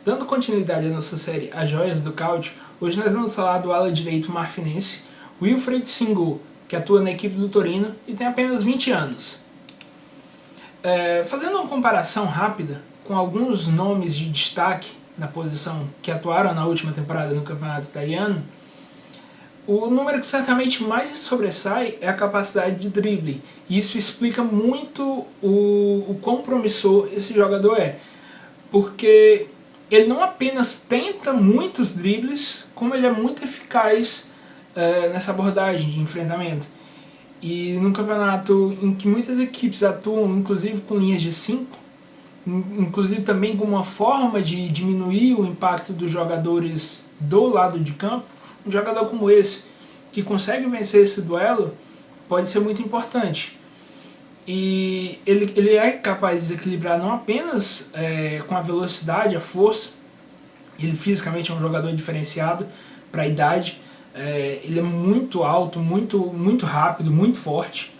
Dando continuidade à nossa série As Joias do Cláudio, hoje nós vamos falar do ala direito marfinense Wilfried Singo, que atua na equipe do Torino e tem apenas 20 anos. Fazendo uma comparação rápida com alguns nomes de destaque na posição que atuaram na última temporada no campeonato italiano, o número que certamente mais sobressai é a capacidade de drible, e isso explica muito o quão promissor esse jogador é, porque ele não apenas tenta muitos dribles, como ele é muito eficaz nessa abordagem de enfrentamento. E num campeonato em que muitas equipes atuam, inclusive com linhas de 5, inclusive também como uma forma de diminuir o impacto dos jogadores do lado de campo, um jogador como esse, que consegue vencer esse duelo, pode ser muito importante. E ele é capaz de desequilibrar não apenas com a velocidade, a força, ele fisicamente é um jogador diferenciado para a idade, ele é muito alto, muito rápido, muito forte,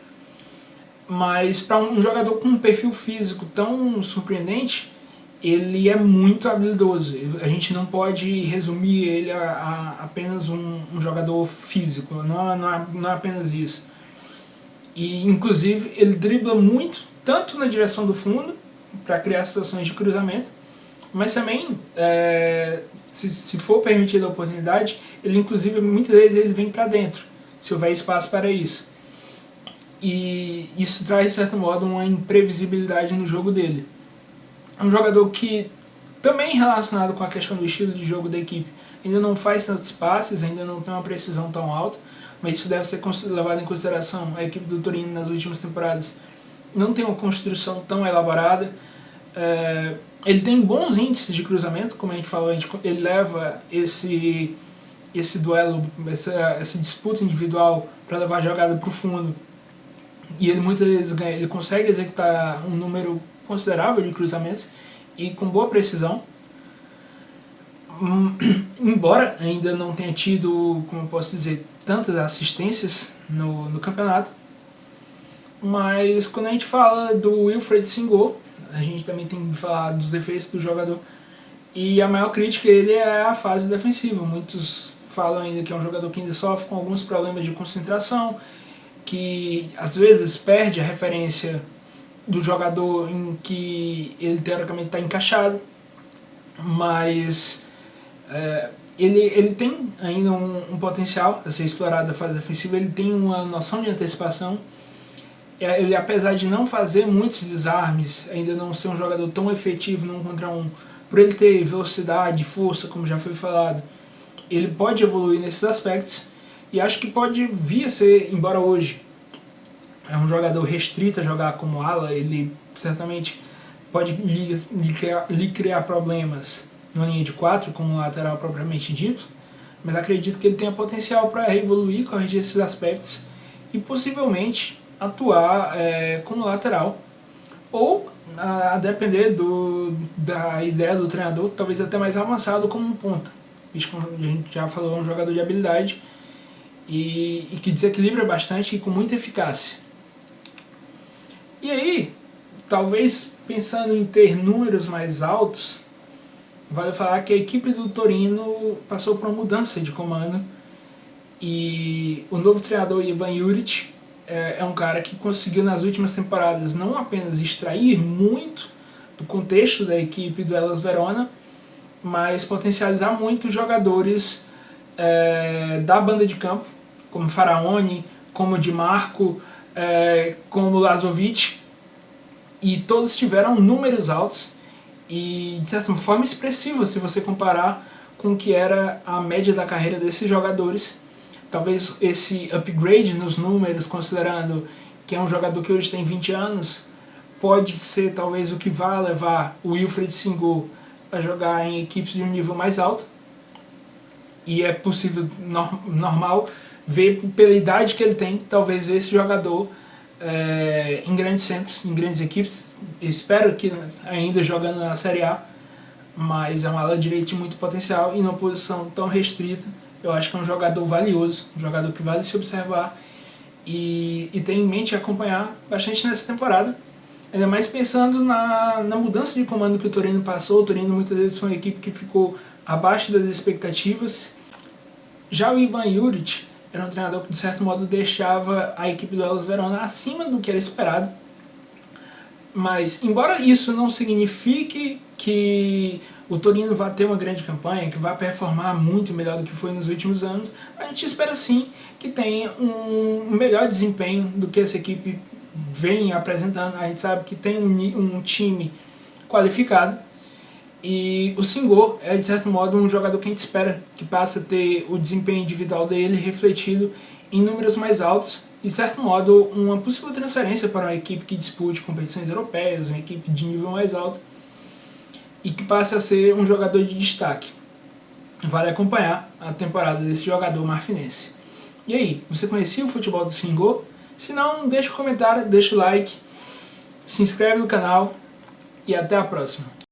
mas para um jogador com um perfil físico tão surpreendente, ele é muito habilidoso. A gente não pode resumir ele a apenas um jogador físico, não é apenas isso. E inclusive ele dribla muito, tanto na direção do fundo, para criar situações de cruzamento, mas também, se for permitida a oportunidade, ele inclusive muitas vezes ele vem para dentro, se houver espaço para isso. E isso traz, de certo modo, uma imprevisibilidade no jogo dele. É um jogador que, também relacionado com a questão do estilo de jogo da equipe, ainda não faz tantos passes, ainda não tem uma precisão tão alta, mas isso deve ser levado em consideração. A equipe do Torino nas últimas temporadas não tem uma construção tão elaborada. Ele tem bons índices de cruzamento, como a gente falou, ele leva esse duelo, essa disputa individual para levar a jogada para o fundo, e ele muitas vezes ganha, ele consegue executar um número considerável de cruzamentos e com boa precisão. Embora ainda não tenha tido, como eu posso dizer, tantas assistências no campeonato, mas quando a gente fala do Wilfried Singo, a gente também tem que falar dos defeitos do jogador, e a maior crítica a ele é a fase defensiva. Muitos falam ainda que é um jogador que ainda sofre com alguns problemas de concentração, que às vezes perde a referência do jogador em que ele teoricamente está encaixado, mas ele tem ainda um potencial a ser explorado da fase defensiva. Ele tem uma noção de antecipação. Ele, apesar de não fazer muitos desarmes, ainda não ser um jogador tão efetivo no 1 contra 1, por ele ter velocidade, força, como já foi falado, ele pode evoluir nesses aspectos, e acho que pode vir a ser, embora hoje é um jogador restrito a jogar como ala, ele certamente pode lhe criar problemas na linha de 4, como lateral propriamente dito, mas acredito que ele tenha potencial para evoluir, corrigir esses aspectos e possivelmente atuar como lateral, ou a depender da ideia do treinador, talvez até mais avançado como um ponta. Isso, como a gente já falou, é um jogador de habilidade e que desequilibra bastante e com muita eficácia. E aí, talvez pensando em ter números mais altos, vale falar que a equipe do Torino passou por uma mudança de comando, e o novo treinador Ivan Juric é um cara que conseguiu nas últimas temporadas não apenas extrair muito do contexto da equipe do Hellas Verona, mas potencializar muito os jogadores da banda de campo, como Faraoni, como Di Marco, como Lazovic, e todos tiveram números altos e de certa forma expressivos se você comparar com o que era a média da carreira desses jogadores. Talvez esse upgrade nos números, considerando que é um jogador que hoje tem 20 anos, pode ser talvez o que vai levar o Wilfried Singo a jogar em equipes de um nível mais alto, e é possível, normal, ver pela idade que ele tem, talvez ver esse jogador em grandes centros, em grandes equipes. Espero que ainda jogando na Série A, mas é uma ala direita de muito potencial e numa posição tão restrita. Eu acho que é um jogador valioso, um jogador que vale se observar e ter em mente acompanhar bastante nessa temporada. Ainda mais pensando na mudança de comando que o Torino passou. O Torino muitas vezes foi uma equipe que ficou abaixo das expectativas. Já o Ivan Juric era um treinador que de certo modo deixava a equipe do Hellas Verona acima do que era esperado. Mas, embora isso não signifique que o Torino vai ter uma grande campanha, que vai performar muito melhor do que foi nos últimos anos, a gente espera sim que tenha um melhor desempenho do que essa equipe vem apresentando. A gente sabe que tem um time qualificado, e o Senghor é de certo modo um jogador que a gente espera que passe a ter o desempenho individual dele refletido em números mais altos, e de certo modo uma possível transferência para uma equipe que dispute competições europeias, uma equipe de nível mais alto, e que passe a ser um jogador de destaque. Vale acompanhar a temporada desse jogador marfinense. E aí, você conhecia o futebol do Senghor? Se não, deixa um comentário, deixa o like, se inscreve no canal e até a próxima.